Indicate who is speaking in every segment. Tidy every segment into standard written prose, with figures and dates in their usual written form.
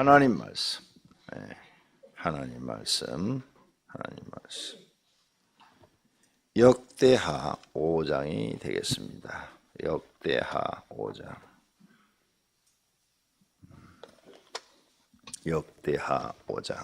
Speaker 1: 하나님 말씀, 하나님 말씀. 역대하 5장이 되겠습니다. 역대하 5장. 역대하 5장.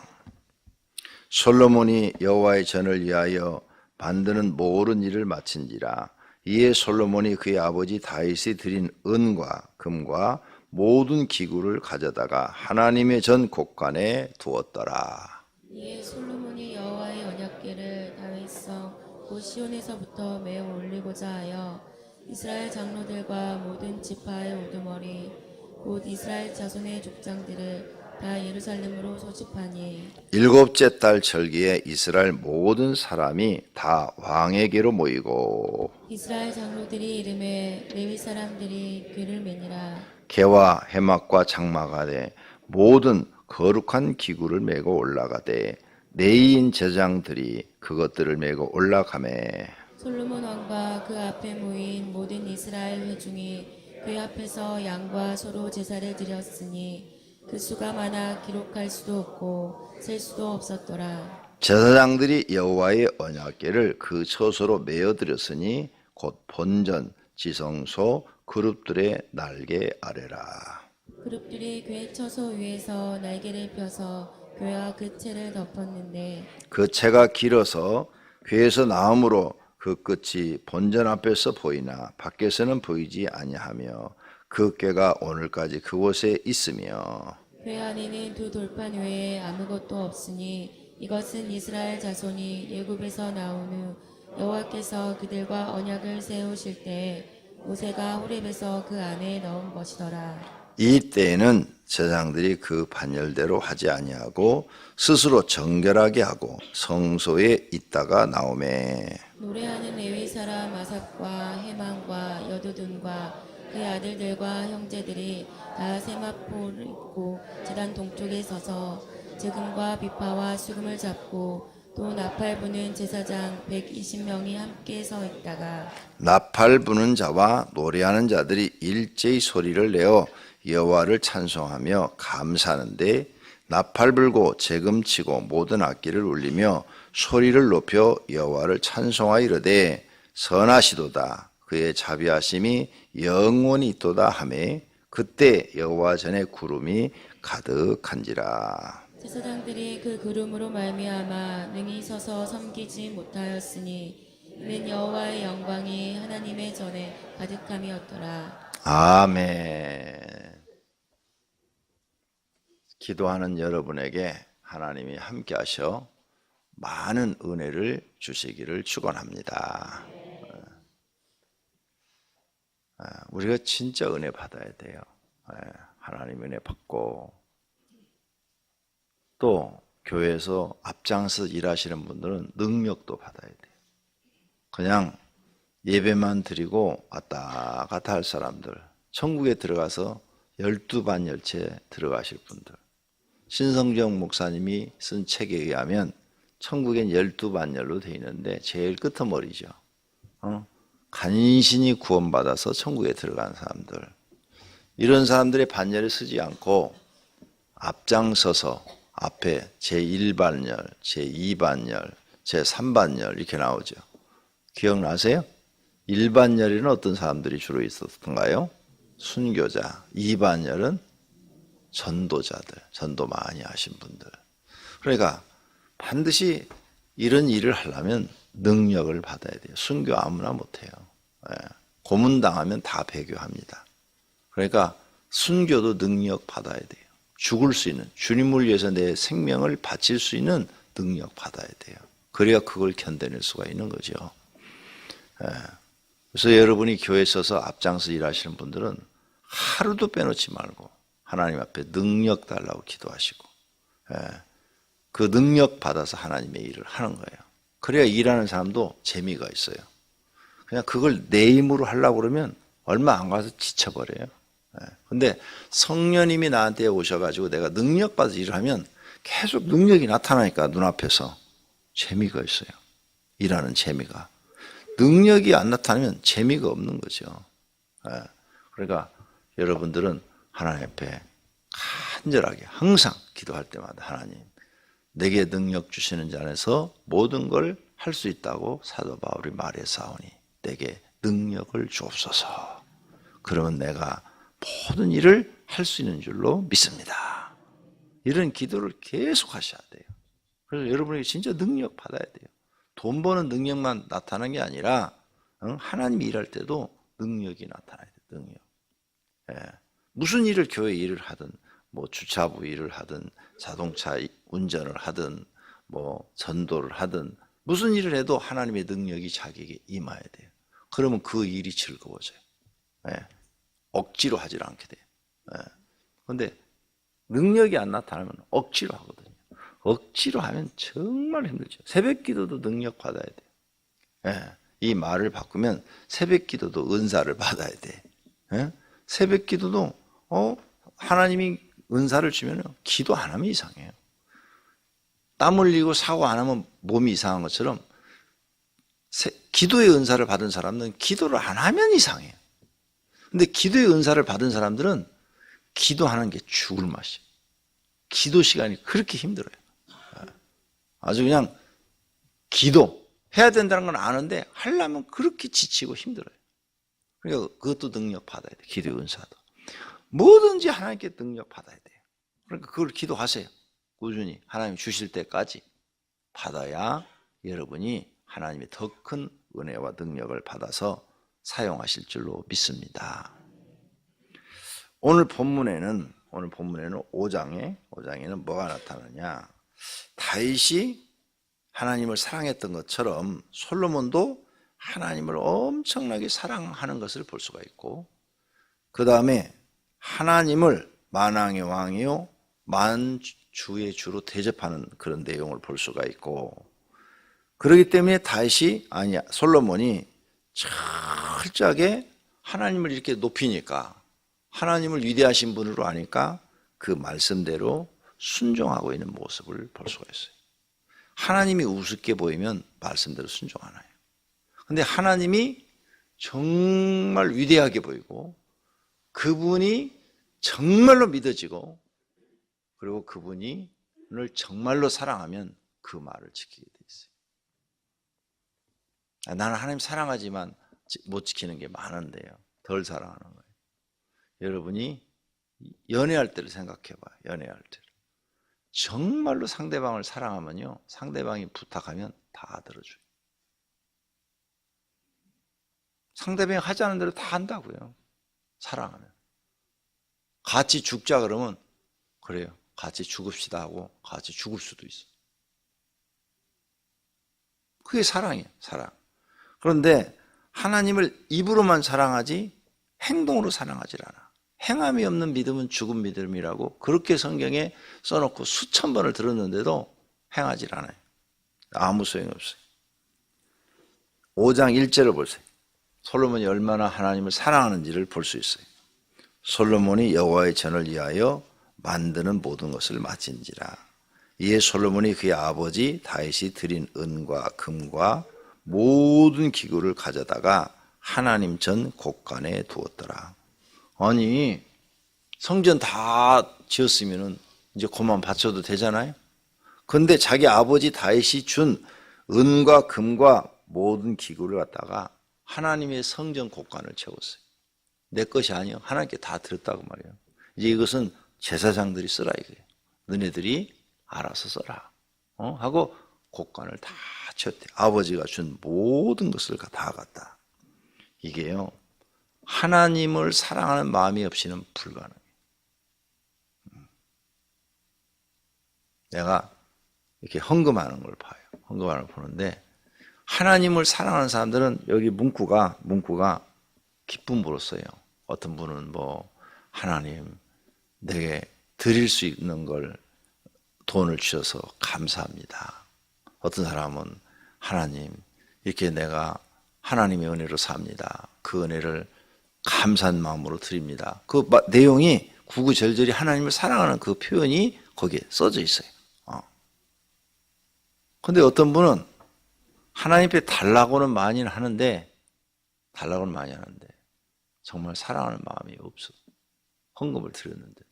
Speaker 1: 솔로몬이 여호와의 전을 위하여 만드는 모든 일을 마친지라. 이에 솔로몬이 그의 아버지 다윗이 드린 은과 금과 모든 기구를 가져다가 하나님의 전 곳간에 두었더라.
Speaker 2: 이에 솔로몬이 여호와의 언약궤를 다윗성 곧 시온에서부터 메어 올리고자 하여 이스라엘 장로들과 모든 지파의 우두머리 곧 이스라엘 자손의 족장들을 다 예루살렘으로 소집하니
Speaker 1: 일곱째 달 절기에 이스라엘 모든 사람이 다 왕에게로 모이고
Speaker 2: 이스라엘 장로들이 이름에 레위 사람들이 궤를 매니라.
Speaker 1: 개와 해막과 장마가 돼 모든 거룩한 기구를 메고 올라가되 레위인 제장들이 그것들을 메고 올라가매
Speaker 2: 솔로몬 왕과 그 앞에 모인 모든 이스라엘 회중이 그 앞에서 양과 소로 제사를 드렸으니 그 수가 많아 기록할 수도 없고 셀 수도 없었더라.
Speaker 1: 제사장들이 여호와의 언약궤를 그 처소로 메어드렸으니 곧 본전, 지성소, 그룹들의 날개 아래라.
Speaker 2: 그룹들이 궤 처소 위에서 날개를 펴서 궤와 그 채를 덮었는데
Speaker 1: 그 채가 길어서 궤에서 나오므로 그 끝이 본전 앞에서 보이나 밖에서는 보이지 아니하며 그 궤가 오늘까지 그곳에 있으며
Speaker 2: 궤 안에는 두 돌판 외에 아무것도 없으니 이것은 이스라엘 자손이 예굽에서 나온 후 여호와께서 그들과 언약을 세우실 때 모세가 호렙에서 그 안에 넣은 것이더라.
Speaker 1: 이때에는 제사장들이 그 반열대로 하지 아니하고 스스로 정결하게 하고 성소에 있다가 나오매
Speaker 2: 노래하는 레위 사람 아삽과 해만과 여두둔과 그의 아들들과 형제들이 다 세마포를 입고 제단 동쪽에 서서 재금과 비파와 수금을 잡고 또 나팔 부는 제사장 120명이 함께 서 있다가
Speaker 1: 나팔 부는 자와 노래하는 자들이 일제히 소리를 내어 여호와를 찬송하며 감사하는데 나팔 불고 재금 치고 모든 악기를 울리며 소리를 높여 여호와를 찬송하여 이르되 선하시도다 그의 자비하심이 영원히 있도다 하매 그때 여호와 전에 구름이 가득한지라.
Speaker 2: 제사장들이 그 구름으로 말미암아 능히 서서 섬기지 못하였으니 이는 여호와의 영광이 하나님의 전에 가득함이었더라.
Speaker 1: 아멘. 기도하는 여러분에게 하나님이 함께 하셔 많은 은혜를 주시기를 축원합니다. 우리가 진짜 은혜 받아야 돼요. 하나님 은혜 받고 또 교회에서 앞장서 일하시는 분들은 능력도 받아야 돼요. 그냥 예배만 드리고 왔다 갔다 할 사람들, 천국에 들어가서 12반열체 들어가실 분들, 신성정 목사님이 쓴 책에 의하면 천국엔 12반열로 되어 있는데 제일 끄트머리죠. 간신히 구원받아서 천국에 들어간 사람들, 이런 사람들의 반열을 쓰지 않고 앞장서서 앞에 제1반열, 제2반열, 제3반열 이렇게 나오죠. 기억나세요? 1반열에는 어떤 사람들이 주로 있었던가요? 순교자. 2반열은 전도자들, 전도 많이 하신 분들. 그러니까 반드시 이런 일을 하려면 능력을 받아야 돼요. 순교 아무나 못해요. 고문당하면 다 배교합니다. 그러니까 순교도 능력 받아야 돼요. 죽을 수 있는, 주님을 위해서 내 생명을 바칠 수 있는 능력 받아야 돼요. 그래야 그걸 견뎌낼 수가 있는 거죠. 그래서 여러분이 교회에 서서 앞장서 일하시는 분들은 하루도 빼놓지 말고 하나님 앞에 능력 달라고 기도하시고 그 능력 받아서 하나님의 일을 하는 거예요. 그래야 일하는 사람도 재미가 있어요. 그냥 그걸 내 힘으로 하려고 그러면 얼마 안 가서 지쳐버려요. 근데 성령님이 나한테 오셔가지고 내가 능력 받아서 일을 하면 계속 능력이 나타나니까 눈앞에서 재미가 있어요. 일하는 재미가. 능력이 안 나타나면 재미가 없는 거죠. 그러니까 여러분들은 하나님 앞에 간절하게 항상 기도할 때마다 하나님 내게 능력 주시는 자 안에서 모든 걸 할 수 있다고 사도 바울이 말했사오니 내게 능력을 주옵소서. 그러면 내가 모든 일을 할 수 있는 줄로 믿습니다. 이런 기도를 계속 하셔야 돼요. 그래서 여러분에게 진짜 능력 받아야 돼요. 돈 버는 능력만 나타나는 게 아니라 하나님이 일할 때도 능력이 나타나야 돼요. 능력. 예. 무슨 일을 교회 일을 하든 뭐 주차부 일을 하든 자동차 운전을 하든 뭐 전도를 하든 무슨 일을 해도 하나님의 능력이 자기에게 임해야 돼요. 그러면 그 일이 즐거워져요. 예. 억지로 하질 않게 돼요. 그런데 능력이 안 나타나면 억지로 하거든요. 억지로 하면 정말 힘들죠. 새벽 기도도 능력 받아야 돼요. 예. 이 말을 바꾸면 새벽 기도도 은사를 받아야 돼. 예? 새벽 기도도 하나님이 은사를 주면 기도 안 하면 이상해요. 땀 흘리고 사고 안 하면 몸이 이상한 것처럼 기도의 은사를 받은 사람은 기도를 안 하면 이상해요. 근데 기도의 은사를 받은 사람들은 기도하는 게 죽을 맛이에요. 기도 시간이 그렇게 힘들어요. 아주 그냥 기도 해야 된다는 건 아는데 하려면 그렇게 지치고 힘들어요. 그러니까 그것도 능력 받아야 돼요. 기도의 은사도. 뭐든지 하나님께 능력 받아야 돼요. 그러니까 그걸 기도하세요. 꾸준히 하나님 주실 때까지 받아야 여러분이 하나님의 더 큰 은혜와 능력을 받아서 사용하실 줄로 믿습니다. 오늘 본문에는 5장에는 뭐가 나타나냐? 다윗이 하나님을 사랑했던 것처럼 솔로몬도 하나님을 엄청나게 사랑하는 것을 볼 수가 있고, 그 다음에 하나님을 만왕의 왕이요 만주의 주로 대접하는 그런 내용을 볼 수가 있고, 그렇기 때문에 솔로몬이 철저하게 하나님을 이렇게 높이니까, 하나님을 위대하신 분으로 아니까 그 말씀대로 순종하고 있는 모습을 볼 수가 있어요. 하나님이 우습게 보이면 말씀대로 순종 안 해요. 근데 하나님이 정말 위대하게 보이고 그분이 정말로 믿어지고 그리고 그분을 정말로 사랑하면 그 말을 지키게 돼 있어요. 나는 하나님 사랑하지만 못 지키는 게 많은데요. 덜 사랑하는 거예요. 여러분이 연애할 때를 생각해 봐요. 연애할 때를. 정말로 상대방을 사랑하면요. 상대방이 부탁하면 다 들어줘요. 상대방이 하자는 대로 다 한다고요. 사랑하면. 같이 죽자 그러면 그래요. 같이 죽읍시다 하고 같이 죽을 수도 있어요. 그게 사랑이에요. 사랑. 그런데 하나님을 입으로만 사랑하지 행동으로 사랑하지 않아. 행함이 없는 믿음은 죽은 믿음이라고 그렇게 성경에 써놓고 수천 번을 들었는데도 행하지 않아요. 아무 소용이 없어요. 5장 1절을 보세요. 솔로몬이 얼마나 하나님을 사랑하는지를 볼 수 있어요. 솔로몬이 여호와의 전을 위하여 만드는 모든 것을 마친지라. 이에 솔로몬이 그의 아버지 다윗이 드린 은과 금과 모든 기구를 가져다가 하나님 전 곳간에 두었더라. 아니, 성전 다 지었으면 이제 그만 바쳐도 되잖아요. 근데 자기 아버지 다윗이 준 은과 금과 모든 기구를 갖다가 하나님의 성전 곳간을 채웠어요. 내 것이 아니요. 하나님께 다 드렸다고 말이에요. 이제 이것은 제사장들이 쓰라 이거예요. 너네들이 알아서 써라. 하고 곳간을 다 채웠대. 아버지가 준 모든 것을 다 갖다. 이게요. 하나님을 사랑하는 마음이 없이는 불가능해요. 내가 이렇게 헌금하는 걸 봐요. 헌금하는 걸 보는데 하나님을 사랑하는 사람들은 여기 문구가 기쁨으로 써요. 어떤 분은 하나님 내게 드릴 수 있는 걸 돈을 주셔서 감사합니다. 어떤 사람은 하나님 이렇게 내가 하나님의 은혜로 삽니다. 그 은혜를 감사한 마음으로 드립니다. 그 내용이 구구절절히 하나님을 사랑하는 그 표현이 거기에 써져 있어요. 근데 어떤 분은 하나님 앞에 달라고는 많이 하는데 정말 사랑하는 마음이 없어. 헌금을 드렸는데도.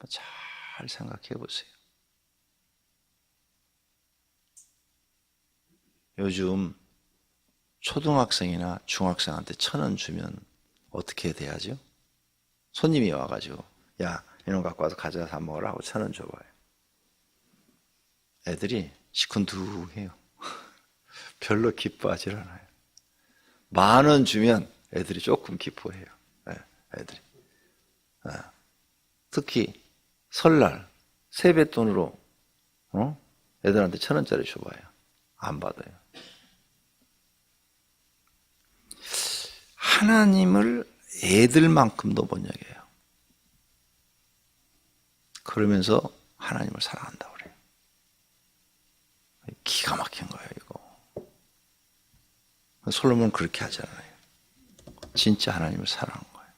Speaker 1: 잘 생각해 보세요. 요즘 초등학생이나 중학생한테 1,000원 주면 어떻게 돼야죠? 손님이 와가지고 야 이놈 갖고 와서 가져가서 밥 먹으라 하고 1,000원 줘봐요. 애들이 시큰둥해요. 별로 기뻐하지 않아요. 10,000원 주면 애들이 조금 기뻐해요. 애들이. 특히 설날 세뱃돈으로 애들한테 1,000원짜리 줘봐요. 안 받아요. 하나님을 애들만큼도 못 여겨요. 그러면서 하나님을 사랑한다고 그래요. 기가 막힌 거예요, 이거. 솔로몬은 그렇게 하지 않아요. 진짜 하나님을 사랑하는 거예요.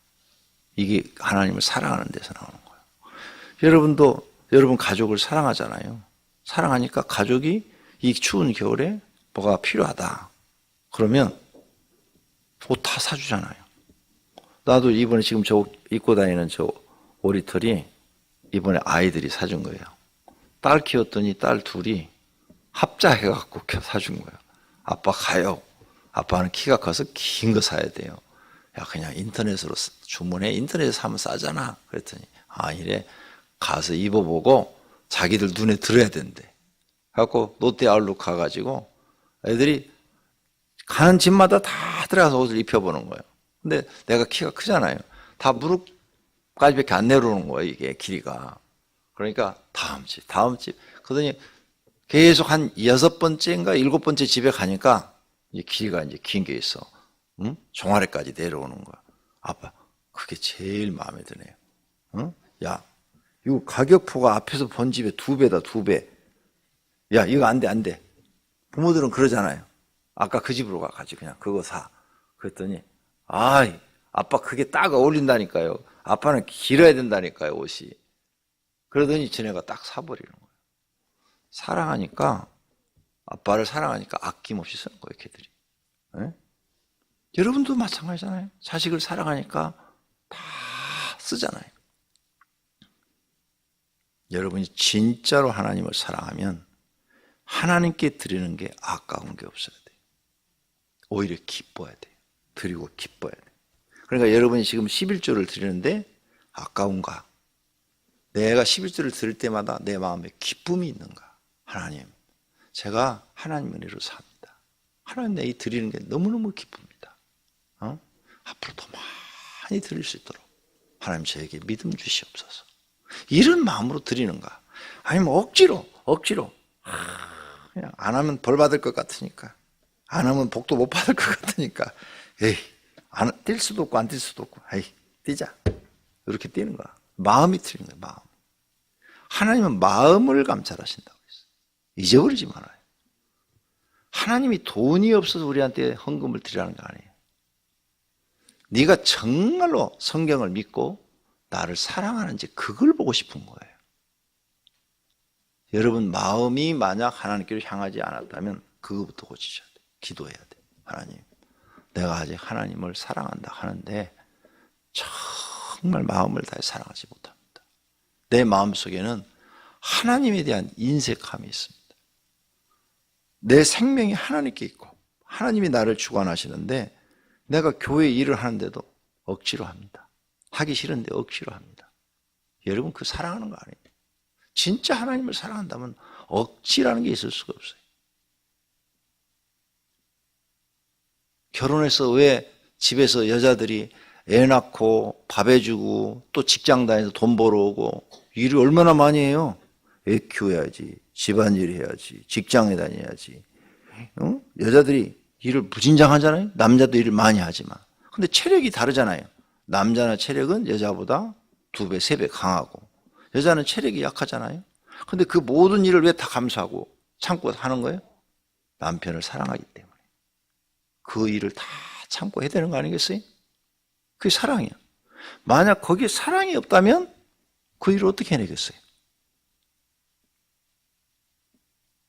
Speaker 1: 이게 하나님을 사랑하는 데서 나오는 거예요. 여러분도 여러분 가족을 사랑하잖아요. 사랑하니까 가족이 이 추운 겨울에 뭐가 필요하다. 그러면 옷 다 사주잖아요. 나도 이번에 지금 저 입고 다니는 저 오리털이 이번에 아이들이 사준 거예요. 딸 키웠더니 딸 둘이 합작해갖고 사준 거예요. 아빠 가요. 아빠는 키가 커서 긴 거 사야 돼요. 야 그냥 인터넷으로 주문해. 인터넷에서 사면 싸잖아. 그랬더니 아니래. 가서 입어보고 자기들 눈에 들어야 된대. 그래갖고 롯데아울렛 가가지고 애들이 가는 집마다 다 들어가서 옷을 입혀보는 거예요. 근데 내가 키가 크잖아요. 다 무릎까지밖에 안 내려오는 거예요. 이게 길이가. 그러니까 다음 집. 그러더니 계속 한 6번째인가 7번째 집에 가니까 이제 길이가 이제 긴 게 있어. 응? 종아리까지 내려오는 거야. 아빠, 그게 제일 마음에 드네요. 응? 야, 이거 가격표가 앞에서 본 집에 2배다, 2배. 야, 이거 안 돼. 부모들은 그러잖아요. 아까 그 집으로 가가지고 그냥 그거 사. 그랬더니, 아빠 그게 딱 어울린다니까요. 아빠는 길어야 된다니까요, 옷이. 그러더니 지네가 딱 사버리는 거예요. 사랑하니까, 아빠를 사랑하니까 아낌없이 쓰는 거예요, 걔들이. 네? 여러분도 마찬가지잖아요. 자식을 사랑하니까 다 쓰잖아요. 여러분이 진짜로 하나님을 사랑하면 하나님께 드리는 게 아까운 게 없어야 돼요. 오히려 기뻐야 돼요. 드리고 기뻐야 돼요. 그러니까 여러분이 지금 11조를 드리는데 아까운가? 내가 11조를 드릴 때마다 내 마음에 기쁨이 있는가? 하나님, 제가 하나님 은혜로 삽니다. 하나님 내게 드리는 게 너무너무 기쁩니다. 앞으로 더 많이 드릴 수 있도록 하나님 저에게 믿음 주시옵소서. 이런 마음으로 드리는가? 아니면 억지로 그냥 안 하면 벌 받을 것 같으니까, 안 하면 복도 못 받을 것 같으니까, 뛸 수도 없고 안 뛸 수도 없고, 뛰자. 이렇게 뛰는 거야. 마음이 틀린 거야, 마음. 하나님은 마음을 감찰하신다고 했어요. 잊어버리지 말아요. 하나님이 돈이 없어서 우리한테 헌금을 드리라는 거 아니에요. 네가 정말로 성경을 믿고 나를 사랑하는지 그걸 보고 싶은 거예요. 여러분 마음이 만약 하나님께로 향하지 않았다면 그거부터 고치셔야 돼요. 기도해야 돼요. 하나님, 내가 아직 하나님을 사랑한다 하는데 정말 마음을 다해 사랑하지 못합니다. 내 마음속에는 하나님에 대한 인색함이 있습니다. 내 생명이 하나님께 있고 하나님이 나를 주관하시는데 내가 교회 일을 하는데도 억지로 합니다. 하기 싫은데 억지로 합니다. 여러분 그 사랑하는 거 아니에요. 진짜 하나님을 사랑한다면 억지라는 게 있을 수가 없어요. 결혼해서 왜 집에서 여자들이 애 낳고 밥 해주고 또 직장 다니면서 돈 벌어오고 일을 얼마나 많이 해요. 애 키워야지, 집안일 해야지, 직장에 다녀야지. 여자들이 일을 무진장하잖아요. 남자도 일을 많이 하지만. 근데 체력이 다르잖아요. 남자는 체력은 여자보다 2배, 3배 강하고 여자는 체력이 약하잖아요. 근데 그 모든 일을 왜 다 감수하고 참고 하는 거예요? 남편을 사랑하기 때문에. 그 일을 다 참고 해야 되는 거 아니겠어요? 그게 사랑이야. 만약 거기에 사랑이 없다면 그 일을 어떻게 해내겠어요?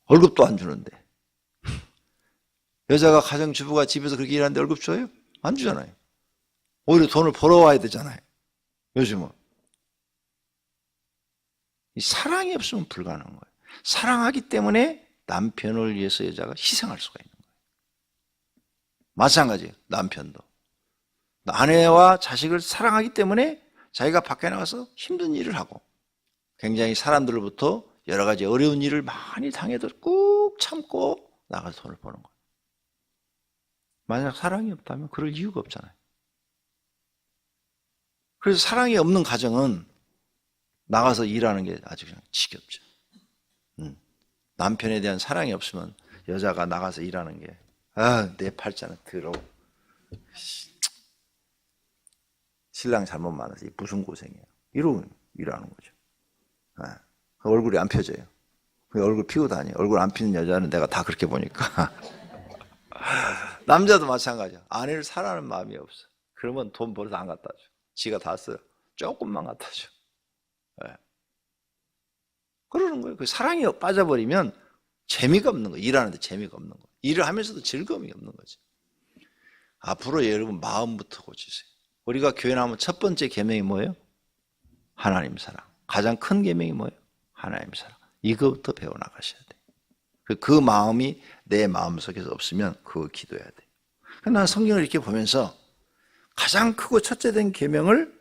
Speaker 1: 월급도 안 주는데. 여자가 가정주부가 집에서 그렇게 일하는데 월급 줘요? 안 주잖아요. 오히려 돈을 벌어와야 되잖아요. 요즘은. 이 사랑이 없으면 불가능한 거예요. 사랑하기 때문에 남편을 위해서 여자가 희생할 수가 있는 거예요. 마찬가지예요. 남편도 아내와 자식을 사랑하기 때문에 자기가 밖에 나가서 힘든 일을 하고 굉장히 사람들로부터 여러 가지 어려운 일을 많이 당해도 꾹 참고 나가서 돈을 버는 거예요. 만약 사랑이 없다면 그럴 이유가 없잖아요. 그래서 사랑이 없는 가정은 나가서 일하는 게 아주 그냥 지겹죠. 남편에 대한 사랑이 없으면 여자가 나가서 일하는 게 내 팔자는 더러워. 신랑 잘못 만나서 무슨 고생이에요. 이러고 일하는 거죠. 얼굴이 안 펴져요. 얼굴 피고 다녀요. 얼굴 안 피는 여자는 내가 다 그렇게 보니까. 남자도 마찬가지야. 아내를 사랑하는 마음이 없어. 그러면 돈 벌어서 안 갖다 줘. 지가 다 써요. 조금만 갖다 줘. 그러는 거예요. 그 사랑이 빠져버리면 재미가 없는 거예요. 일하는데 재미가 없는 거예요. 일을 하면서도 즐거움이 없는 거죠. 앞으로 여러분 마음부터 고치세요. 우리가 교회 나오면 첫 번째 계명이 뭐예요? 하나님 사랑. 가장 큰 계명이 뭐예요? 하나님 사랑. 이거부터 배워나가셔야 돼요. 그 마음이 내 마음속에서 없으면 그거 기도해야 돼요. 나는 성경을 이렇게 보면서 가장 크고 첫째 된 계명을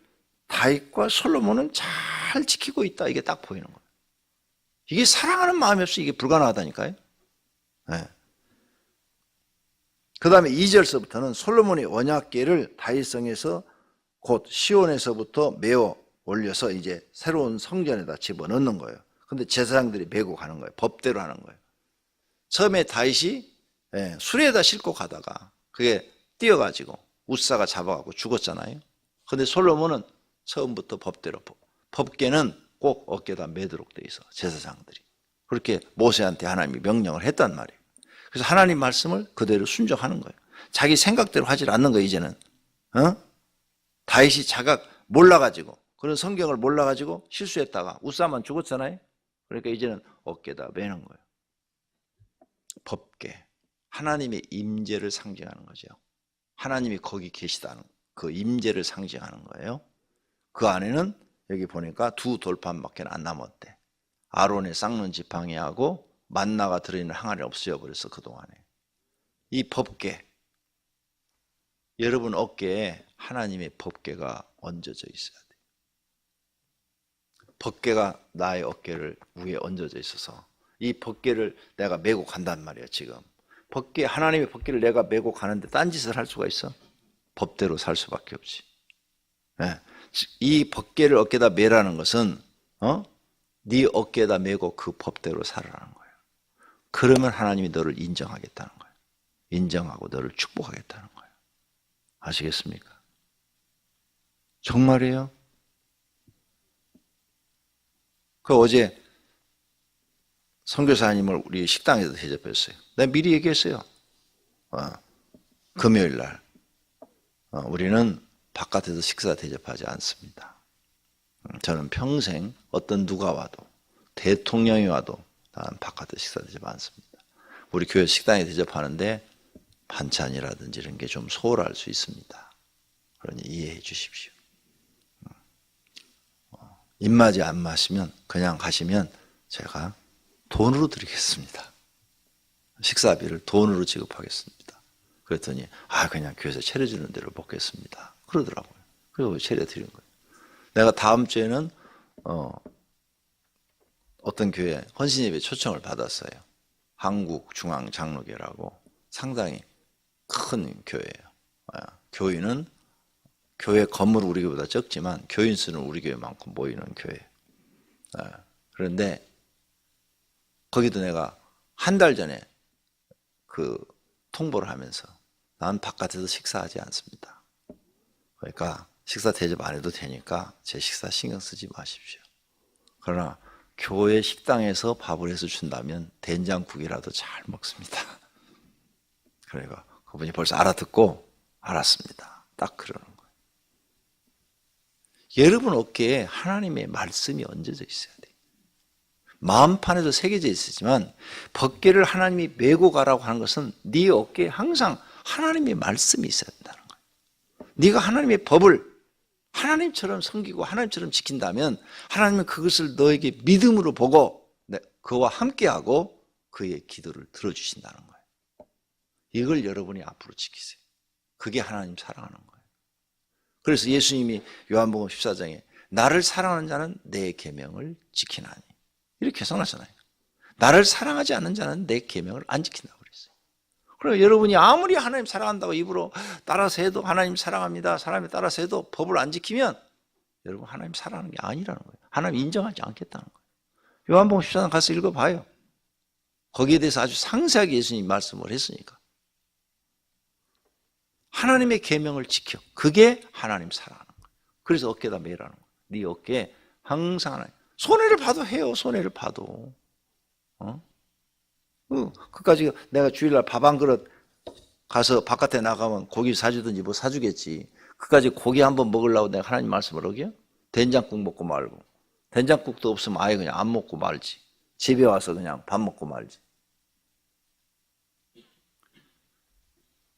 Speaker 1: 다윗과 솔로몬은 잘 지키고 있다. 이게 딱 보이는 거예요. 이게 사랑하는 마음이 없이 이게 불가능하다니까요. 네. 그 다음에 2절서부터는 솔로몬이 언약궤를 다윗성에서 곧 시온에서부터 메어 올려서 이제 새로운 성전에다 집어넣는 거예요. 근데 제사장들이 메고 가는 거예요. 법대로 하는 거예요. 처음에 다윗이 수레에다 싣고 가다가 그게 뛰어가지고 웃사가 잡아가고 죽었잖아요. 근데 솔로몬은 처음부터 법대로 법궤는 꼭 어깨에다 매도록 돼 있어. 제사장들이. 그렇게 모세한테 하나님이 명령을 했단 말이에요. 그래서 하나님 말씀을 그대로 순종하는 거예요. 자기 생각대로 하질 않는 거예요, 이제는. 다윗이 자각 몰라가지고, 그런 성경을 몰라가지고 실수했다가 웃사만 죽었잖아요. 그러니까 이제는 어깨에다 매는 거예요. 법궤. 하나님의 임재를 상징하는 거죠. 하나님이 거기 계시다는 그 임재를 상징하는 거예요. 그 안에는 여기 보니까 2 돌판밖에 안 남았대. 아론의 쌍눈 지팡이하고 만나가 들어있는 항아리 없어져 버렸어, 그동안에. 이 법궤, 여러분 어깨에 하나님의 법궤가 얹어져 있어야 돼요. 법궤가 나의 어깨를 위에 얹어져 있어서 이 법궤를 내가 메고 간단 말이에요. 지금 법궤, 하나님의 법궤를 내가 메고 가는데 딴짓을 할 수가 있어? 법대로 살 수밖에 없지. 네. 이 법궤를 어깨에다 메라는 것은 네 어깨에다 메고 그 법대로 살아라는 거예요. 그러면 하나님이 너를 인정하겠다는 거예요. 인정하고 너를 축복하겠다는 거예요. 아시겠습니까? 정말이에요? 그 어제 선교사님을 우리 식당에서 대접했어요. 내가 미리 얘기했어요. 금요일 날 우리는 바깥에서 식사 대접하지 않습니다. 저는 평생 어떤 누가 와도 대통령이 와도 나는 바깥에서 식사 대접 않습니다. 우리 교회 식당에 대접하는데 반찬이라든지 이런 게 좀 소홀할 수 있습니다. 그러니 이해해 주십시오. 입맛이 안 마시면 그냥 가시면 제가 돈으로 드리겠습니다. 식사비를 돈으로 지급하겠습니다. 그랬더니 그냥 교회에서 차려주는 대로 먹겠습니다. 그러더라고요. 그래서 차려드린 거예요. 내가 다음 주에는 어떤 교회 헌신예배 초청을 받았어요. 한국중앙장로교라고 상당히 큰 교회예요. 교인은 교회 건물은 우리 교회보다 적지만 교인 수는 우리 교회만큼 모이는 교회. 그런데 거기도 내가 한 달 전에 그 통보를 하면서 난 바깥에서 식사하지 않습니다. 그러니까 식사 대접 안 해도 되니까 제 식사 신경 쓰지 마십시오. 그러나 교회 식당에서 밥을 해서 준다면 된장국이라도 잘 먹습니다. 그러니까 그분이 벌써 알아듣고 알았습니다. 딱 그러는 거예요. 여러분 어깨에 하나님의 말씀이 얹어져 있어야 돼요. 마음판에도 새겨져 있지만 법궤를 하나님이 메고 가라고 하는 것은 네 어깨에 항상 하나님의 말씀이 있어야 된다는 거예요. 네가 하나님의 법을 하나님처럼 섬기고 하나님처럼 지킨다면 하나님은 그것을 너에게 믿음으로 보고 그와 함께하고 그의 기도를 들어주신다는 거예요. 이걸 여러분이 앞으로 지키세요. 그게 하나님 사랑하는 거예요. 그래서 예수님이 요한복음 14장에 나를 사랑하는 자는 내 계명을 지키나니 이렇게 해석하잖아요. 나를 사랑하지 않는 자는 내 계명을 안 지킨다고 그랬어요. 그럼 여러분이 아무리 하나님 사랑한다고 입으로 따라서 해도 하나님 사랑합니다, 사람에 따라서 해도 법을 안 지키면 여러분 하나님 사랑하는 게 아니라는 거예요. 하나님 인정하지 않겠다는 거예요. 요한복음 14장 가서 읽어봐요. 거기에 대해서 아주 상세하게 예수님이 말씀을 했으니까. 하나님의 계명을 지켜. 그게 하나님 사랑하는 거예요. 그래서 어깨에다 매라는 거예요. 네 어깨에 항상 하나님. 손해를 봐도 해요. 손해를 봐도. 그까지 내가 주일날 밥 한 그릇 가서 바깥에 나가면 고기 사주든지 뭐 사주겠지. 그까지 고기 한번 먹으려고 내가 하나님 말씀을 어겨? 된장국 먹고 말고. 된장국도 없으면 아예 그냥 안 먹고 말지. 집에 와서 그냥 밥 먹고 말지.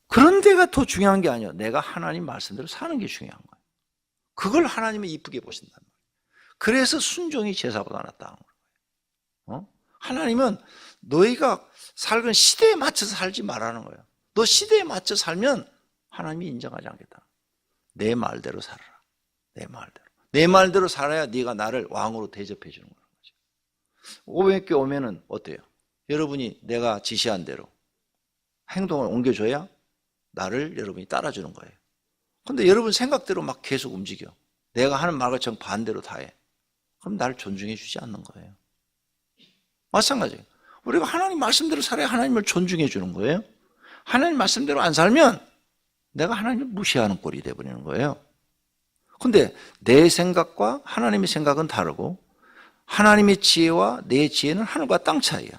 Speaker 1: 그런 데가 더 중요한 게 아니에요. 내가 하나님 말씀대로 사는 게 중요한 거예요. 그걸 하나님이 이쁘게 보신단 말이에요. 그래서 순종이 제사보다 낫다는 거예요. 하나님은 너희가 살건 시대에 맞춰서 살지 말라는 거예요. 너 시대에 맞춰 살면 하나님이 인정하지 않겠다. 내 말대로 살아라. 내 말대로. 내 말대로 살아야 네가 나를 왕으로 대접해 주는 거죠. 500개 오면은 어때요? 여러분이 내가 지시한 대로 행동을 옮겨줘야 나를 여러분이 따라주는 거예요. 근데 여러분 생각대로 막 계속 움직여. 내가 하는 말과 정반대로 다 해. 그럼 나를 존중해 주지 않는 거예요. 마찬가지예요. 우리가 하나님 말씀대로 살아야 하나님을 존중해 주는 거예요. 하나님 말씀대로 안 살면 내가 하나님을 무시하는 꼴이 돼버리는 거예요. 근데 내 생각과 하나님의 생각은 다르고 하나님의 지혜와 내 지혜는 하늘과 땅 차이야.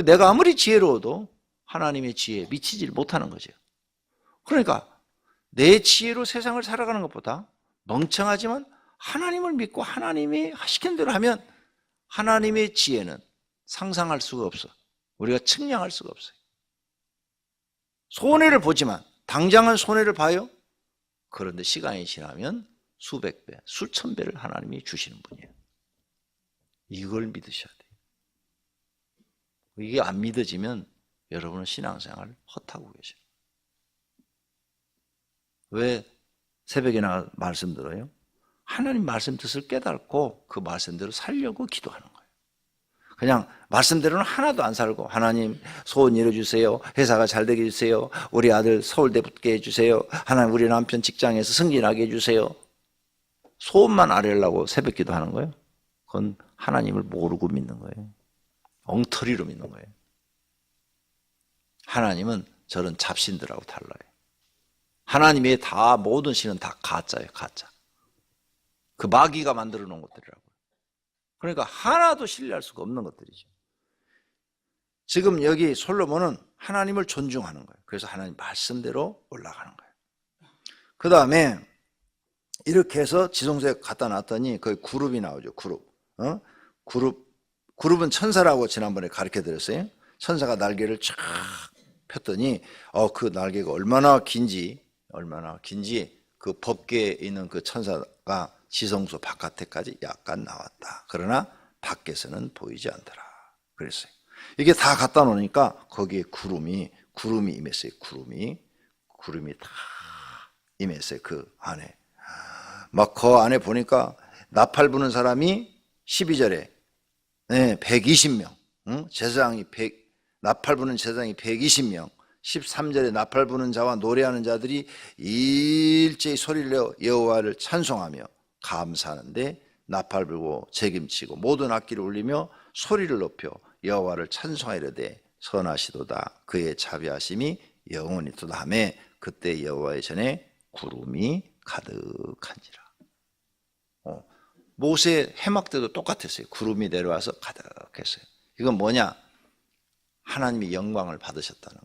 Speaker 1: 내가 아무리 지혜로워도 하나님의 지혜에 미치지 못하는 거죠. 그러니까 내 지혜로 세상을 살아가는 것보다 멍청하지만 하나님을 믿고 하나님이 시킨 대로 하면 하나님의 지혜는 상상할 수가 없어. 우리가 측량할 수가 없어요. 손해를 보지만 당장은 손해를 봐요. 그런데 시간이 지나면 수백 배, 수천 배를 하나님이 주시는 분이에요. 이걸 믿으셔야 돼요. 이게 안 믿어지면 여러분은 신앙생활을 헛하고 계셔요. 왜 새벽에 나가 말씀 들어요? 하나님 말씀 뜻을 깨닫고 그 말씀대로 살려고 기도하는 거예요. 그냥 말씀대로는 하나도 안 살고 하나님 소원 이뤄주세요. 회사가 잘 되게 해주세요. 우리 아들 서울대 붙게 해주세요. 하나님 우리 남편 직장에서 승진하게 해주세요. 소원만 아뢰려고 새벽 기도하는 거예요. 그건 하나님을 모르고 믿는 거예요. 엉터리로 믿는 거예요. 하나님은 저런 잡신들하고 달라요. 하나님의 다 모든 신은 다 가짜예요. 가짜. 그 마귀가 만들어 놓은 것들이라고요. 그러니까 하나도 신뢰할 수가 없는 것들이죠. 지금 여기 솔로몬은 하나님을 존중하는 거예요. 그래서 하나님 말씀대로 올라가는 거예요. 그 다음에 이렇게 해서 지성소에 갖다 놨더니 거기 그룹이 나오죠. 그룹은 천사라고 지난번에 가르쳐 드렸어요. 천사가 날개를 쫙 폈더니 그 날개가 얼마나 긴지 그 법궤에 있는 그 천사가 지성소 바깥에까지 약간 나왔다. 그러나 밖에서는 보이지 않더라. 그랬어요. 이게 다 갖다 놓으니까 거기에 구름이 임했어요. 구름이 다 임했어요. 그 안에. 막 그 안에 보니까 나팔 부는 사람이 12절에 120명, 나팔 부는 제사장이 120명, 13절에 나팔 부는 자와 노래하는 자들이 일제히 소리를 내어 여호와를 찬송하며 감사하는데 나팔 불고 책임지고 모든 악기를 울리며 소리를 높여 여호와를 찬송하이르되 선하시도다. 그의 자비하심이 영원히 있도다 하며 그때 여호와의 전에 구름이 가득한지라. 모세 해막 때도 똑같았어요. 구름이 내려와서 가득했어요. 이건 뭐냐? 하나님이 영광을 받으셨다는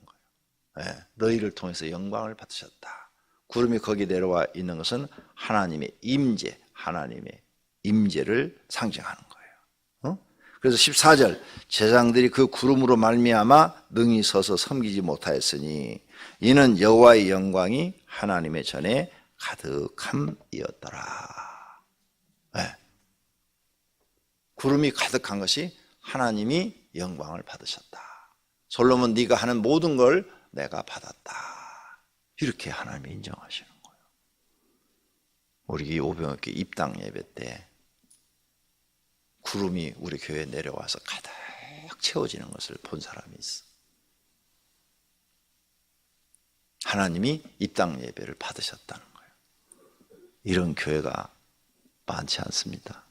Speaker 1: 거예요. 너희를 통해서 영광을 받으셨다. 구름이 거기 내려와 있는 것은 하나님의 임재, 하나님의 임재를 상징하는 거예요. 그래서 14절 제사장들이 그 구름으로 말미암아 능히 서서 섬기지 못하였으니 이는 여호와의 영광이 하나님의 전에 가득함이었더라. 네. 구름이 가득한 것이 하나님이 영광을 받으셨다. 솔로몬 네가 하는 모든 걸 내가 받았다. 이렇게 하나님이 인정하시는 거예요. 우리 오병학교 입당 예배 때 구름이 우리 교회에 내려와서 가득 채워지는 것을 본 사람이 있어. 하나님이 입당 예배를 받으셨다는 거예요. 이런 교회가 많지 않습니다.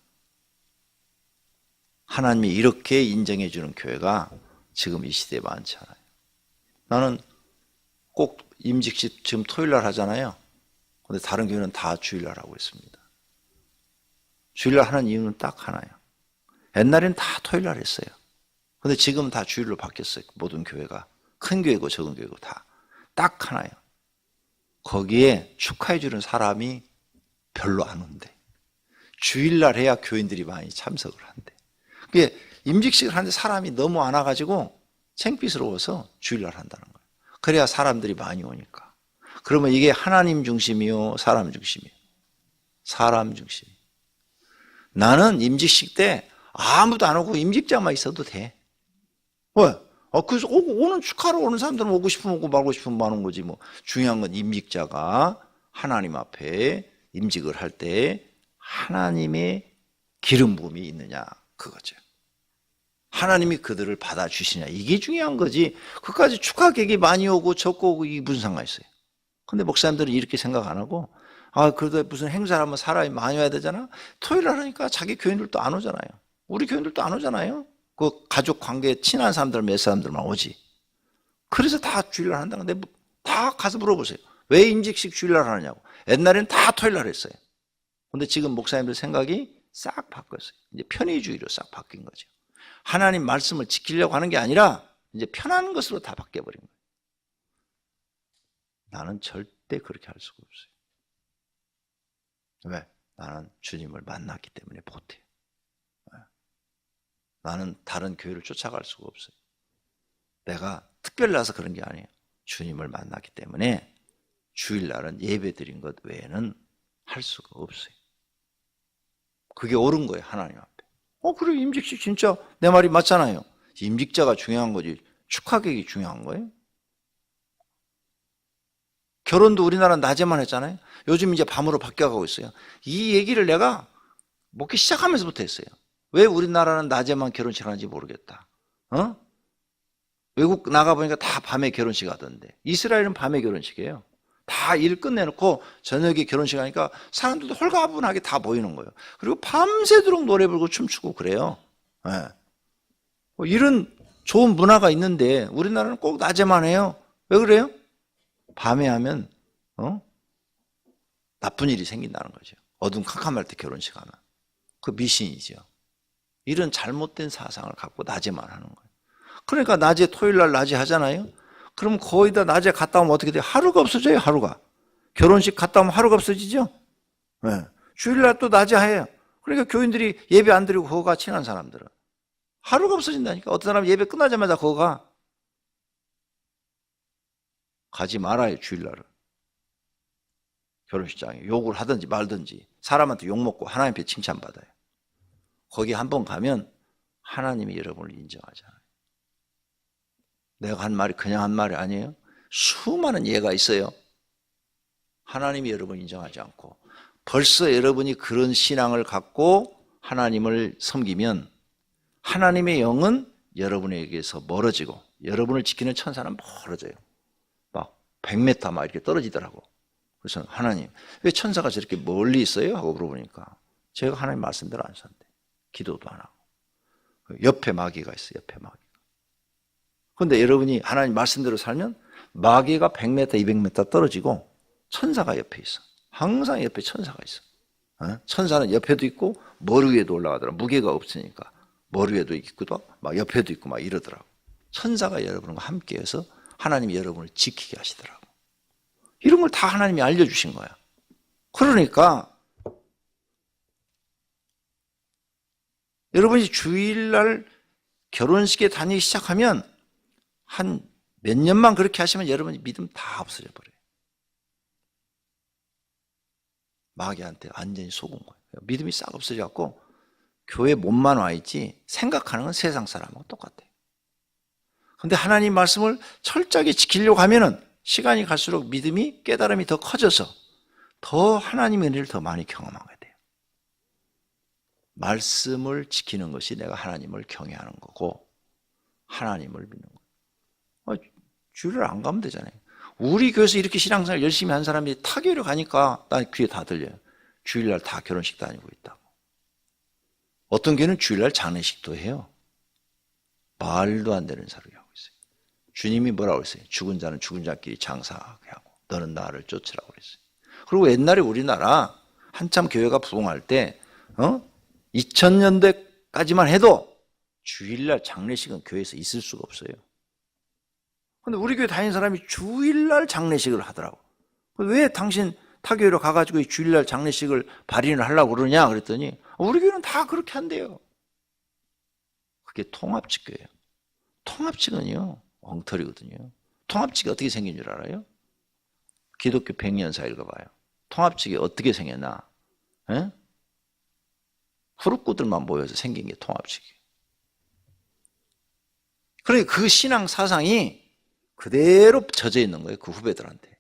Speaker 1: 하나님이 이렇게 인정해 주는 교회가 지금 이 시대에 많지 않아요. 나는 꼭 임직식 지금 토요일날 하잖아요. 근데 다른 교회는 다 주일날 하고 있습니다. 주일날 하는 이유는 딱 하나예요. 옛날에는 다 토요일날 했어요. 근데 지금은 다 주일로 바뀌었어요. 모든 교회가. 큰 교회고 적은 교회고 다. 딱 하나예요. 거기에 축하해 주는 사람이 별로 안 온대. 주일날 해야 교인들이 많이 참석을 한대. 그게 임직식을 하는데 사람이 너무 안 와가지고 창피스러워서 주일날 한다는 거예요. 그래야 사람들이 많이 오니까. 그러면 이게 하나님 중심이요, 사람 중심이요? 사람 중심. 나는 임직식 때 아무도 안 오고 임직자만 있어도 돼. 왜? 그래서 오는 축하로 오는 사람들은 오고 싶으면 오고 말고 싶으면 마는 거지 뭐. 중요한 건 임직자가 하나님 앞에 임직을 할 때 하나님의 기름 부음이 있느냐 그거죠. 하나님이 그들을 받아주시냐 이게 중요한 거지. 그까지 축하객이 많이 오고 적고 오고 이게 무슨 상관이 있어요. 근데 목사님들은 이렇게 생각 안 하고 그래도 무슨 행사를 하면 사람이 많이 와야 되잖아. 토요일 하니까 자기 교인들도 안 오잖아요. 우리 교인들도 안 오잖아요. 그 가족 관계 친한 사람들 몇 사람들만 오지. 그래서 다 주일날 한다는 건데 다 가서 물어보세요. 왜 임직식 주일날 하느냐고. 옛날에는 다 토요일날 했어요. 근데 지금 목사님들 생각이 싹 바뀌었어요. 이제 편의주의로 싹 바뀐 거죠. 하나님 말씀을 지키려고 하는 게 아니라 이제 편한 것으로 다 바뀌어버린 거예요. 나는 절대 그렇게 할 수가 없어요. 왜? 나는 주님을 만났기 때문에 못해요. 나는 다른 교회를 쫓아갈 수가 없어요. 내가 특별히 나서 그런 게 아니에요. 주님을 만났기 때문에 주일날은 예배 드린 것 외에는 할 수가 없어요. 그게 옳은 거예요, 하나님 앞에. 그래, 임직식 진짜 내 말이 맞잖아요. 임직자가 중요한 거지 축하객이 중요한 거예요. 결혼도 우리나라는 낮에만 했잖아요. 요즘 이제 밤으로 바뀌어가고 있어요. 이 얘기를 내가 먹기 시작하면서부터 했어요. 왜 우리나라는 낮에만 결혼식 하는지 모르겠다. 외국 나가보니까 다 밤에 결혼식 하던데. 이스라엘은 밤에 결혼식이에요. 다 일 끝내놓고 저녁에 결혼식 하니까 사람들도 홀가분하게 다 모이는 거예요. 그리고 밤새도록 노래 부르고 춤추고 그래요. 네. 이런 좋은 문화가 있는데 우리나라는 꼭 낮에만 해요. 왜 그래요? 밤에 하면 나쁜 일이 생긴다는 거죠. 어둠 캄캄할 때 결혼식 하면. 그 미신이죠. 이런 잘못된 사상을 갖고 낮에만 하는 거예요. 그러니까 낮에 토요일날 낮에 하잖아요. 그럼 거의 다 낮에 갔다 오면 어떻게 돼요? 하루가 없어져요. 하루가. 결혼식 갔다 오면 하루가 없어지죠. 네. 주일날 또 낮에 해요. 그러니까 교인들이 예배 안 드리고 거기가 친한 사람들은 하루가 없어진다니까. 어떤 사람은 예배 끝나자마자 거기가 가지 말아요. 주일날은. 결혼식장에 욕을 하든지 말든지 사람한테 욕먹고 하나님 앞에 칭찬받아요. 거기 한번 가면 하나님이 여러분을 인정하잖아요. 내가 한 말이 그냥 한 말이 아니에요. 수많은 예가 있어요. 하나님이 여러분을 인정하지 않고 벌써 여러분이 그런 신앙을 갖고 하나님을 섬기면 하나님의 영은 여러분에게서 멀어지고 여러분을 지키는 천사는 멀어져요. 막 100m 막 이렇게 떨어지더라고. 그래서 하나님 왜 천사가 저렇게 멀리 있어요? 하고 물어보니까 제가 하나님 말씀대로 안 산대. 기도도 안 하고. 옆에 마귀가 있어요. 옆에 마귀가. 그런데 여러분이 하나님 말씀대로 살면 마귀가 100m, 200m 떨어지고 천사가 옆에 있어. 항상 옆에 천사가 있어. 천사는 옆에도 있고 머리 위에도 올라가더라. 무게가 없으니까 머리 위에도 있고 막 옆에도 있고 막 이러더라고. 천사가 여러분과 함께해서 하나님이 여러분을 지키게 하시더라고. 이런 걸 다 하나님이 알려주신 거야. 그러니까 여러분이 주일날 결혼식에 다니기 시작하면 한 몇 년만 그렇게 하시면 여러분이 믿음 다 없어져 버려요. 마귀한테 완전히 속은 거예요. 믿음이 싹 없어져갖고 교회 몸만 와 있지 생각하는 건 세상 사람하고 똑같아요. 근데 하나님 말씀을 철저하게 지키려고 하면은 시간이 갈수록 믿음이, 깨달음이 더 커져서 더 하나님의 은혜를 더 많이 경험하게 돼요. 말씀을 지키는 것이 내가 하나님을 경외하는 거고 하나님을 믿는 거예요. 주일날 안 가면 되잖아요. 우리 교회에서 이렇게 신앙생활 열심히 한 사람이 타교를 가니까 난 귀에 다 들려요. 주일날 다 결혼식 다니고 있다고. 어떤 교회는 주일날 장례식도 해요. 말도 안 되는 사람이 하고 있어요. 주님이 뭐라고 했어요? 죽은 자는 죽은 자끼리 장사하게 하고 너는 나를 쫓으라고 그랬어요. 그리고 옛날에 우리나라 한참 교회가 부흥할 때 2000년대까지만 해도 주일날 장례식은 교회에서 있을 수가 없어요. 근데 우리 교회 다니는 사람이 주일날 장례식을 하더라고. 왜 당신 타교회로 가가지고 주일날 장례식을 발인을 하려고 그러냐 그랬더니 우리 교회는 다 그렇게 한대요. 그게 통합직교예요. 통합직은요 엉터리거든요. 통합직이 어떻게 생긴 줄 알아요? 기독교 100년사 읽어봐요. 통합직이 어떻게 생겼나? 에? 후루꾸들만 모여서 생긴 게 통합직이에요. 그러니까 그 신앙 사상이 그대로 젖어 있는 거예요. 그 후배들한테.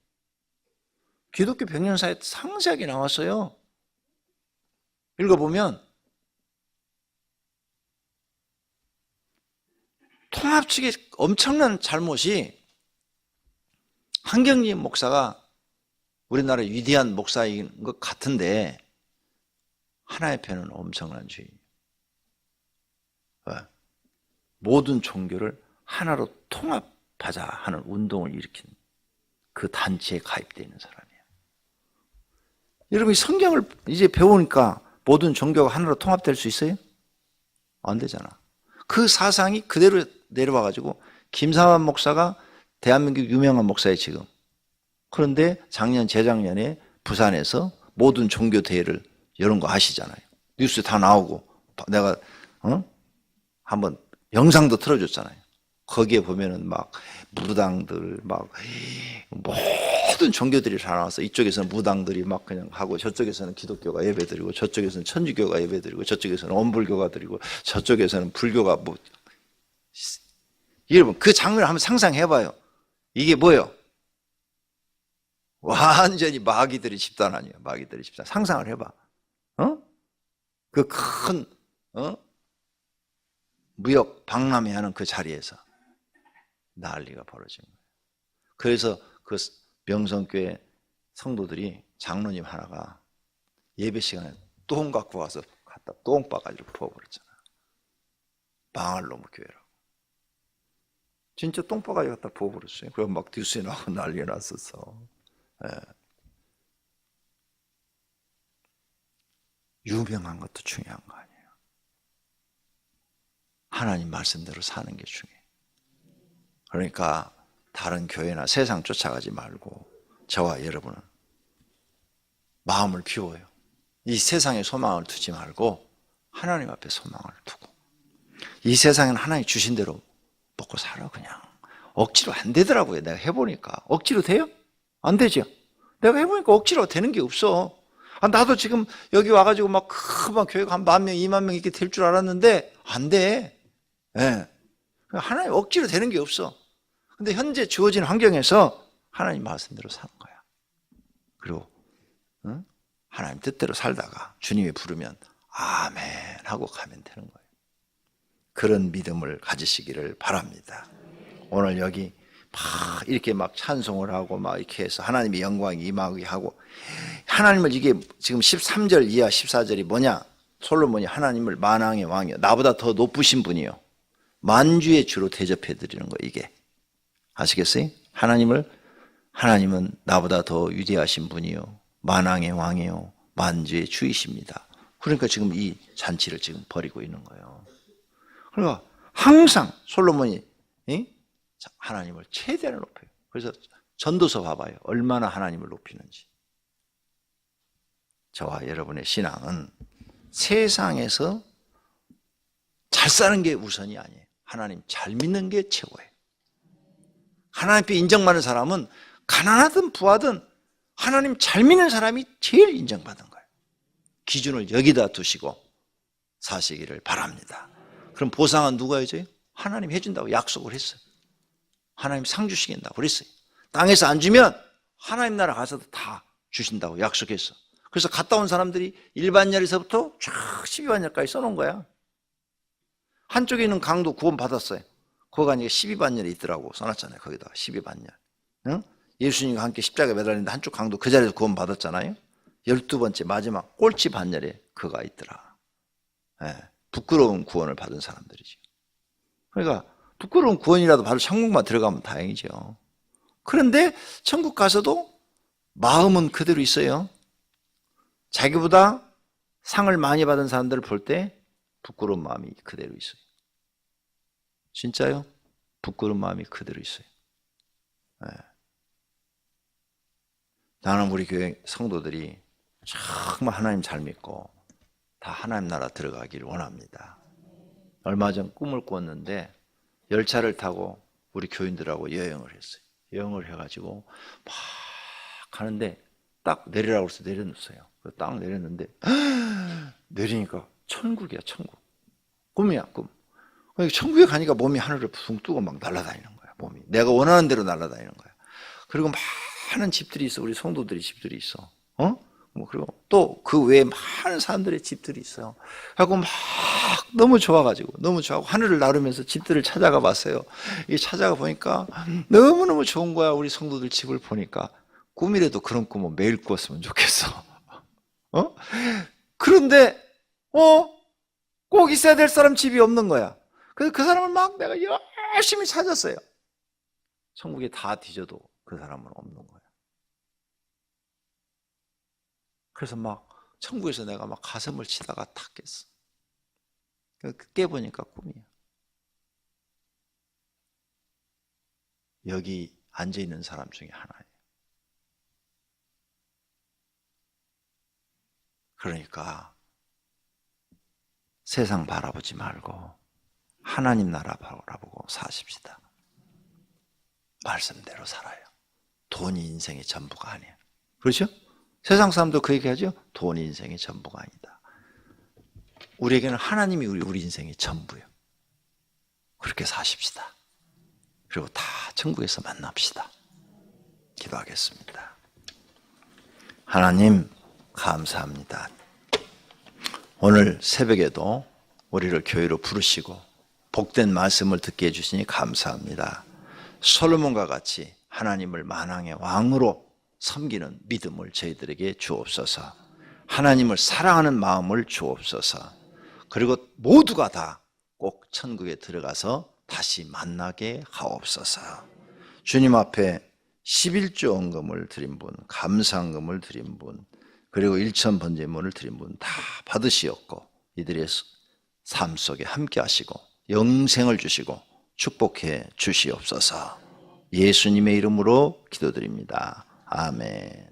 Speaker 1: 기독교 100년사에 상세하게 나왔어요. 읽어보면 통합 측의 엄청난 잘못이 한경림 목사가 우리나라 위대한 목사인 것 같은데 하나의 편은 엄청난 죄예요. 모든 종교를 하나로 통합하자 하는 운동을 일으킨 그 단체에 가입되어 있는 사람이에요. 여러분이 성경을 이제 배우니까 모든 종교가 하나로 통합될 수 있어요? 안 되잖아. 그 사상이 그대로 내려와가지고 김삼환 목사가 대한민국 유명한 목사예요 지금. 그런데 작년 재작년에 부산에서 모든 종교 대회를 이런 거 아시잖아요. 뉴스에 다 나오고 내가 한번 영상도 틀어줬잖아요. 거기에 보면은 막 무당들 막 모든 종교들이 다 나와서 이쪽에서는 무당들이 막 그냥 하고 저쪽에서는 기독교가 예배드리고 저쪽에서는 천주교가 예배드리고 저쪽에서는 원불교가 드리고 저쪽에서는 불교가 뭐 여러분 그 장면을 한번 상상해봐요. 이게 뭐예요? 완전히 마귀들의 집단 아니에요. 마귀들의 집단. 상상을 해봐. 그 큰 무역 박람회하는 그 자리에서 난리가 벌어진 거예요. 그래서 그 명성교회 성도들이 장로님 하나가 예배 시간에 똥 갖고 와서 갖다 똥 빠가지고 부어버렸잖아요. 망할 놈의 교회라고. 진짜 똥 빠가지고 갖다 부어버렸어요. 그래서 막 뉴스에 나오고 난리 났었어. 예. 유명한 것도 중요한 거 아니에요. 하나님 말씀대로 사는 게 중요해요. 그러니까 다른 교회나 세상 쫓아가지 말고 저와 여러분은 마음을 비워요. 이 세상에 소망을 두지 말고 하나님 앞에 소망을 두고 이 세상에는 하나님 주신 대로 먹고 살아. 그냥 억지로 안 되더라고요. 내가 해보니까. 억지로 돼요? 안 되죠. 내가 해보니까 억지로 되는 게 없어. 나도 지금 여기 와가지고 막 큰 교회가 한 10,000명, 20,000명 이렇게 될 줄 알았는데 안 돼. 예. 하나님 억지로 되는 게 없어. 근데 현재 주어진 환경에서 하나님 말씀대로 사는 거야. 그리고 하나님 뜻대로 살다가 주님이 부르면 아멘 하고 가면 되는 거예요. 그런 믿음을 가지시기를 바랍니다. 오늘 여기 막 이렇게 막 찬송을 하고 막 이렇게 해서 하나님의 영광이 임하게 하고 하나님을 이게 지금 13절 이하 14절이 뭐냐? 솔로몬이 하나님을 만왕의 왕이요. 나보다 더 높으신 분이요. 만주의 주로 대접해 드리는 거예요, 이게. 아시겠어요? 하나님은 나보다 더 위대하신 분이요. 만왕의 왕이요. 만주의 주이십니다. 그러니까 지금 이 잔치를 지금 벌이고 있는 거예요. 그러니까 항상 솔로몬이 하나님을 최대한 높여요. 그래서 전도서 봐봐요. 얼마나 하나님을 높이는지. 저와 여러분의 신앙은 세상에서 잘 사는 게 우선이 아니에요. 하나님 잘 믿는 게 최고예요. 하나님 앞에 인정받는 사람은 가난하든 부하든 하나님 잘 믿는 사람이 제일 인정받는 거예요. 기준을 여기다 두시고 사시기를 바랍니다. 그럼 보상은 누가 해줘요? 하나님이 해준다고 약속을 했어요. 하나님 상 주시겠다고 그랬어요. 땅에서 안 주면 하나님 나라 가서도 다 주신다고 약속했어. 그래서 갔다 온 사람들이 1반열에서부터 쫙 12반열까지 써놓은 거야. 한쪽에 있는 강도 구원 받았어요. 거기가 아니라 12반열에 있더라고. 써놨잖아요. 거기다가 12반열. 응? 예수님과 함께 십자가에 매달리는데 한쪽 강도 그 자리에서 구원 받았잖아요. 12번째 마지막 꼴찌 반열에 그가 있더라. 예, 부끄러운 구원을 받은 사람들이죠. 그러니까 부끄러운 구원이라도 바로 천국만 들어가면 다행이죠. 그런데 천국 가서도 마음은 그대로 있어요. 자기보다 상을 많이 받은 사람들을 볼 때 부끄러운 마음이 그대로 있어요. 진짜요? 부끄러운 마음이 그대로 있어요. 네. 나는 우리 교회 성도들이 정말 하나님 잘 믿고 다 하나님 나라 들어가기를 원합니다. 얼마 전 꿈을 꿨는데 열차를 타고 우리 교인들하고 여행을 했어요. 여행을 해가지고 막 가는데 딱 내리라고 해서 내려놓았어요. 딱 내렸는데 내리니까 천국이야, 천국. 꿈이야, 꿈. 천국에 가니까 몸이 하늘을 붕 뜨고 막 날아다니는 거야, 몸이. 내가 원하는 대로 날아다니는 거야. 그리고 많은 집들이 있어, 우리 성도들이 집들이 있어. 그리고 또 그 외에 많은 사람들의 집들이 있어요. 그래서 막 너무 좋아가지고, 너무 좋아하고 하늘을 나르면서 집들을 찾아가 봤어요. 이 찾아가 보니까 너무너무 좋은 거야, 우리 성도들 집을 보니까. 꿈이라도 그런 꿈은 매일 꿨으면 좋겠어. 그런데, 꼭 있어야 될 사람 집이 없는 거야. 그래서 그 사람을 막 내가 열심히 찾았어요. 천국에 다 뒤져도 그 사람은 없는 거야. 그래서 막 천국에서 내가 막 가슴을 치다가 탁 깼어. 깨보니까 꿈이야. 여기 앉아있는 사람 중에 하나예요. 그러니까 세상 바라보지 말고 하나님 나라 바라보고 사십시다. 말씀대로 살아요. 돈이 인생의 전부가 아니에요. 그렇죠? 세상 사람도 그 얘기하죠. 돈이 인생의 전부가 아니다. 우리에게는 하나님이 우리 인생의 전부예요. 그렇게 사십시다. 그리고 다 천국에서 만납시다. 기도하겠습니다. 하나님 감사합니다. 오늘 새벽에도 우리를 교회로 부르시고 복된 말씀을 듣게 해주시니 감사합니다. 솔로몬과 같이 하나님을 만왕의 왕으로 섬기는 믿음을 저희들에게 주옵소서. 하나님을 사랑하는 마음을 주옵소서. 그리고 모두가 다 꼭 천국에 들어가서 다시 만나게 하옵소서. 주님 앞에 11조 헌금을 드린 분, 감사헌금을 드린 분, 그리고 1천 번제물을 드린 분 다 받으시었고 이들의 삶 속에 함께 하시고 영생을 주시고 축복해 주시옵소서. 예수님의 이름으로 기도드립니다. 아멘.